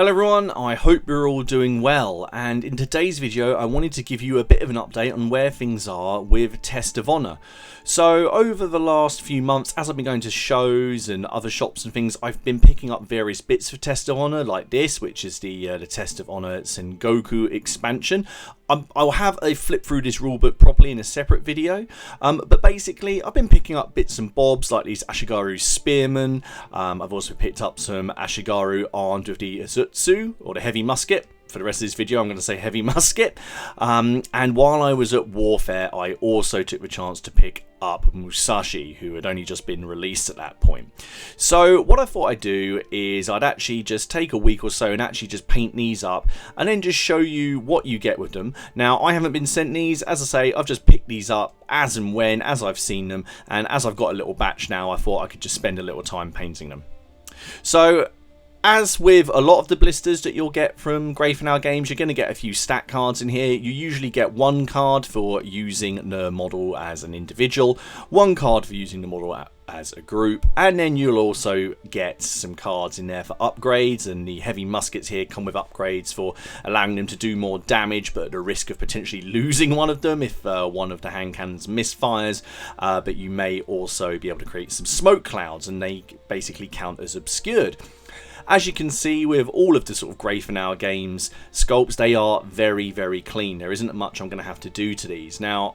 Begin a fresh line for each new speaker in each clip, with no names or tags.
Hello everyone, I hope you're all doing well, and in today's video I wanted to give you a bit of an update on where things are with Test of Honor. So over the last few months, as I've been going to shows and other shops and things, I've been picking up various bits for Test of Honor, like this, which is the Test of Honor Sengoku expansion. I'll have a flip through this rulebook properly in a separate video, but basically I've been picking up bits and bobs like these Ashigaru Spearmen. I've also picked up some Ashigaru armed with the Zutsu, or the heavy musket. For the rest of this video I'm going to say heavy musket. And while I was at Warfare, I also took the chance to pick up Musashi, who had only just been released at that point. So what I thought I'd do is I'd actually just take a week or so and actually just paint these up and then just show you what you get with them. Now, I haven't been sent these. As I say, I've just picked these up as and when, as I've seen them, and as I've got a little batch now, I thought I could just spend a little time painting them. So as with a lot of the blisters that you'll get from Grafenau games, you're going to get a few stat cards in here. You usually get one card for using the model as an individual, one card for using the model as a group, and then you'll also get some cards in there for upgrades, and the heavy muskets here come with upgrades for allowing them to do more damage, but at the risk of potentially losing one of them if one of the hand cannons misfires. But you may also be able to create some smoke clouds, and they basically count as obscured. As you can see with all of the sort of Grafenau games sculpts, they are very, very clean. There isn't much I'm going to have to do to these. Now,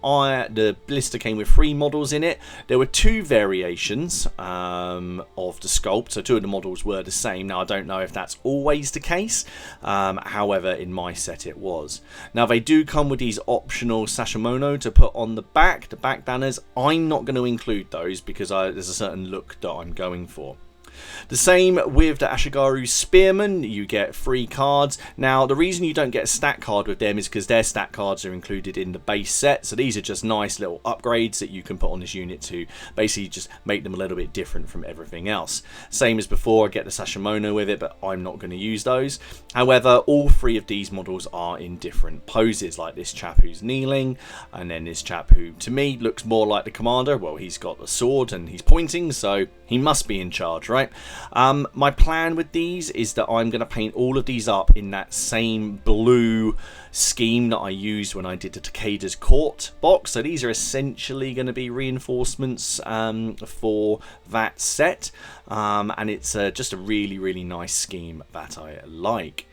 the blister came with 3 models in it. There were 2 variations of the sculpt, so 2 of the models were the same. Now, I don't know if that's always the case. However, in my set it was. Now, they do come with these optional sashimono to put on the back banners. I'm not going to include those because there's a certain look that I'm going for. The same with the Ashigaru Spearmen, you get 3 cards. Now, the reason you don't get a stat card with them is because their stat cards are included in the base set, so these are just nice little upgrades that you can put on this unit to basically just make them a little bit different from everything else. Same as before, I get the Sashimono with it, but I'm not going to use those. However, all 3 of these models are in different poses, like this chap who's kneeling, and then this chap who, to me, looks more like the commander. Well, he's got the sword and he's pointing, so he must be in charge, right? My plan with these is that I'm going to paint all of these up in that same blue scheme that I used when I did the Takeda's Court box. So these are essentially going to be reinforcements for that set, and it's just a really, really nice scheme that I like.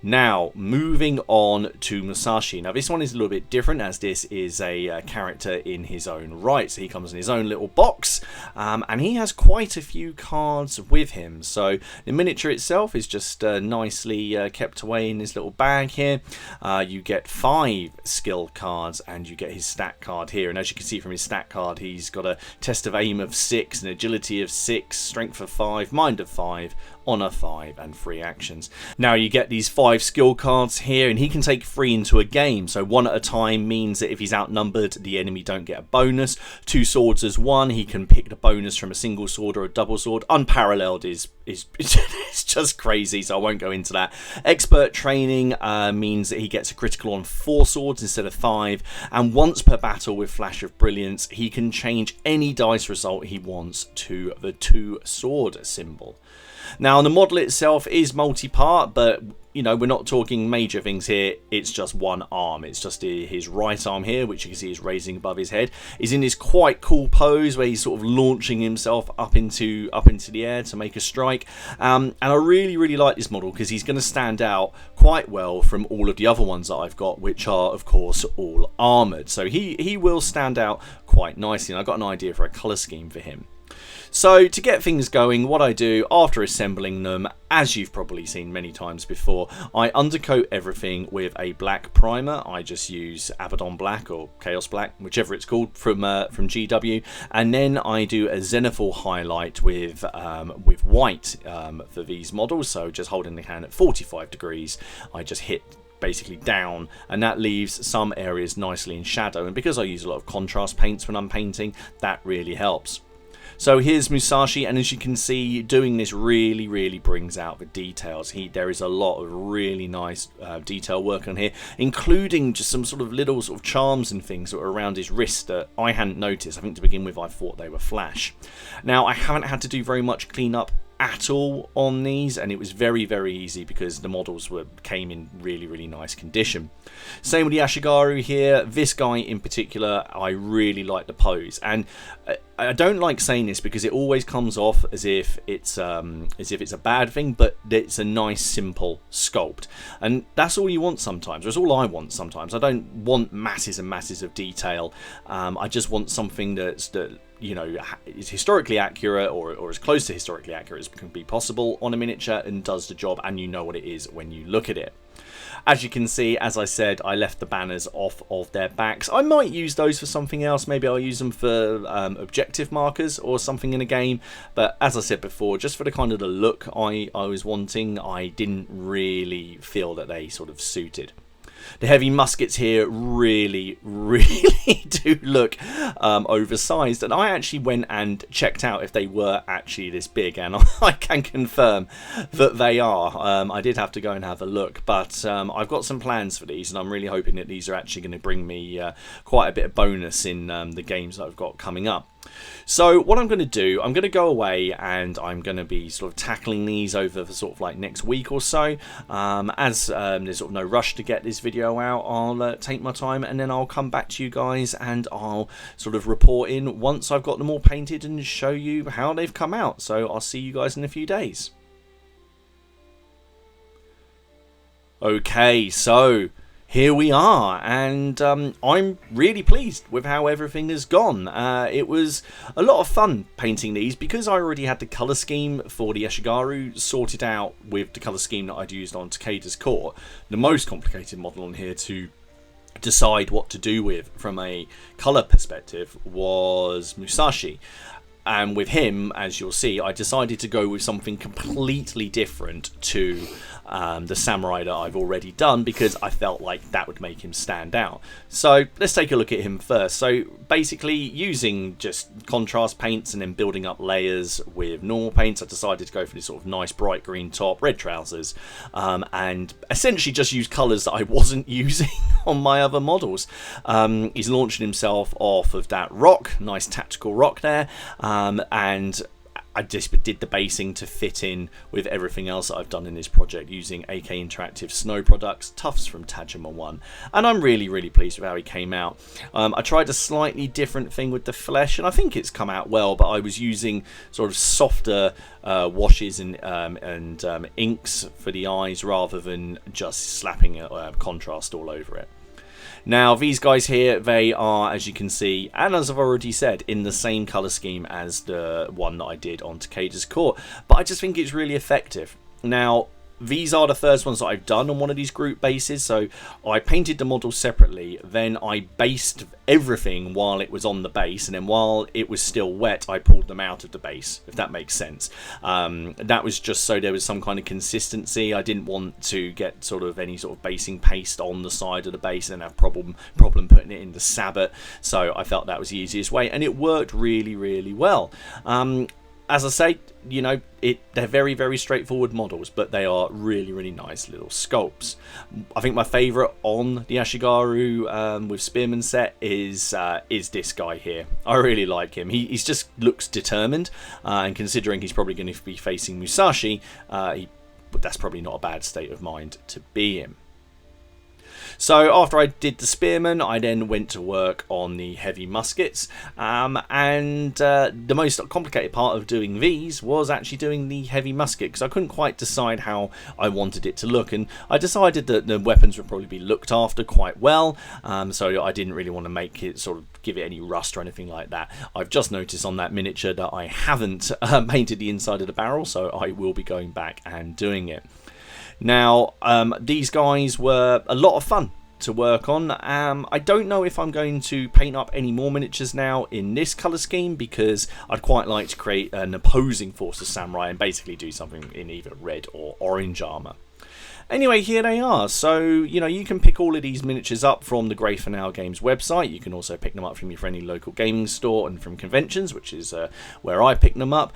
Now, moving on to Musashi. Now, this one is a little bit different, as this is a character in his own right. So he comes in his own little box, and he has quite a few cards with him. So the miniature itself is just nicely kept away in this little bag here. You get 5 skill cards, and you get his stat card here. And as you can see from his stat card, he's got a test of aim of 6, an agility of 6, strength of 5, mind of 5, honor 5, and 3 actions. Now, you get these 5 skill cards here, and he can take 3 into a game. So 1 at a time means that if he's outnumbered, the enemy don't get a bonus. 2 swords as 1, he can pick the bonus from a single sword or a double sword. Unparalleled is it's just crazy, so I won't go into that. Expert training means that he gets a critical on 4 swords instead of 5, and once per battle with Flash of Brilliance, he can change any dice result he wants to the 2 sword symbol. Now, the model itself is multi-part, but you know, we're not talking major things here. It's just one arm. It's just his right arm here, which you can see is raising above his head. He's in this quite cool pose where he's sort of launching himself up into the air to make a strike. And I really, really like this model because he's going to stand out quite well from all of the other ones that I've got, which are, of course, all armoured. So he will stand out quite nicely, and I've got an idea for a colour scheme for him. So to get things going, what I do after assembling them, as you've probably seen many times before, I undercoat everything with a black primer. I just use Abaddon Black or Chaos Black, whichever it's called, from GW, and then I do a zenithal highlight with white for these models. So just holding the hand at 45 degrees, I just hit basically down, and that leaves some areas nicely in shadow. And because I use a lot of contrast paints when I'm painting, that really helps. So here's Musashi, and as you can see, doing this really, really brings out the details. There is a lot of really nice detail work on here, including just some sort of little sort of charms and things that are around his wrist that I hadn't noticed. I think to begin with, I thought they were flash. Now, I haven't had to do very much cleanup at all on these, and it was very, very easy because the models came in really, really nice condition. Same with the Ashigaru here. This guy in particular, I really like the pose, and I don't like saying this because it always comes off as if it's a bad thing, but it's a nice simple sculpt, and that's all you want sometimes. That's all I want sometimes. I don't want masses and masses of detail. I just want something that you know, is historically accurate, or as close to historically accurate as can be possible on a miniature, and does the job, and you know what it is when you look at it. As you can see, as I said, I left the banners off of their backs. I might use those for something else. Maybe I'll use them for objective markers or something in a game. But as I said before, just for the kind of the look I was wanting, I didn't really feel that they sort of suited. The heavy muskets here really, really do look oversized, and I actually went and checked out if they were actually this big, and I can confirm that they are. I did have to go and have a look, but I've got some plans for these, and I'm really hoping that these are actually going to bring me quite a bit of bonus in the games that I've got coming up. So what I'm going to do, I'm going to go away and I'm going to be sort of tackling these over the sort of like next week or so. As there's sort of no rush to get this video out, I'll take my time, and then I'll come back to you guys and I'll sort of report in once I've got them all painted and show you how they've come out. So I'll see you guys in a few days. Okay, so here we are, and I'm really pleased with how everything has gone. It was a lot of fun painting these because I already had the colour scheme for the Ashigaru sorted out with the colour scheme that I'd used on Takeda's Court. The most complicated model on here to decide what to do with from a colour perspective was Musashi. And with him, as you'll see, I decided to go with something completely different to the samurai that I've already done, because I felt like that would make him stand out. So let's take a look at him first. So basically, using just contrast paints and then building up layers with normal paints, I decided to go for this sort of nice bright green top, red trousers, and essentially just use colours that I wasn't using on my other models. He's launching himself off of that rock, nice tactical rock there. And I just did the basing to fit in with everything else that I've done in this project using AK Interactive Snow products, Tufts from Tajima 1, and I'm really, really pleased with how he came out. I tried a slightly different thing with the flesh, and I think it's come out well, but I was using sort of softer washes and inks for the eyes rather than just slapping contrast all over it. Now, these guys here, they are, as you can see, and as I've already said, in the same colour scheme as the one that I did on Takeda's Court, but I just think it's really effective. Now, these are the first ones that I've done on one of these group bases, so I painted the models separately, then I based everything while it was on the base, and then while it was still wet, I pulled them out of the base, if that makes sense. That was just so there was some kind of consistency. I didn't want to get sort of any sort of basing paste on the side of the base and have problem putting it in the sabot, so I felt that was the easiest way, and it worked really, really well. As I say, you know, they're very, very straightforward models, but they are really, really nice little sculpts. I think my favourite on the Ashigaru with Spearman set is this guy here. I really like him. He's just looks determined, and considering he's probably going to be facing Musashi, that's probably not a bad state of mind to be in. So after I did the spearmen, I then went to work on the heavy muskets, and the most complicated part of doing these was actually doing the heavy musket, because I couldn't quite decide how I wanted it to look, and I decided that the weapons would probably be looked after quite well, so I didn't really want to make it sort of give it any rust or anything like that. I've just noticed on that miniature that I haven't painted the inside of the barrel, so I will be going back and doing it. Now, these guys were a lot of fun to work on. I don't know if I'm going to paint up any more miniatures now in this colour scheme, because I'd quite like to create an opposing force of samurai and basically do something in either red or orange armour. Anyway, here they are. So, you know, you can pick all of these miniatures up from the Grey for Now Games website. You can also pick them up from your friendly local gaming store and from conventions, which is where I pick them up.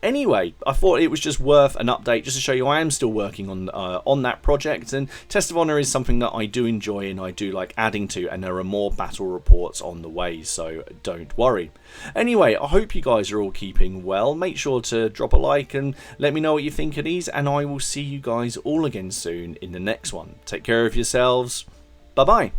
Anyway, I thought it was just worth an update just to show you I am still working on that project, and Test of Honor is something that I do enjoy and I do like adding to, and there are more battle reports on the way, so don't worry. Anyway, I hope you guys are all keeping well. Make sure to drop a like and let me know what you think of these, and I will see you guys all again soon in the next one. Take care of yourselves. Bye bye.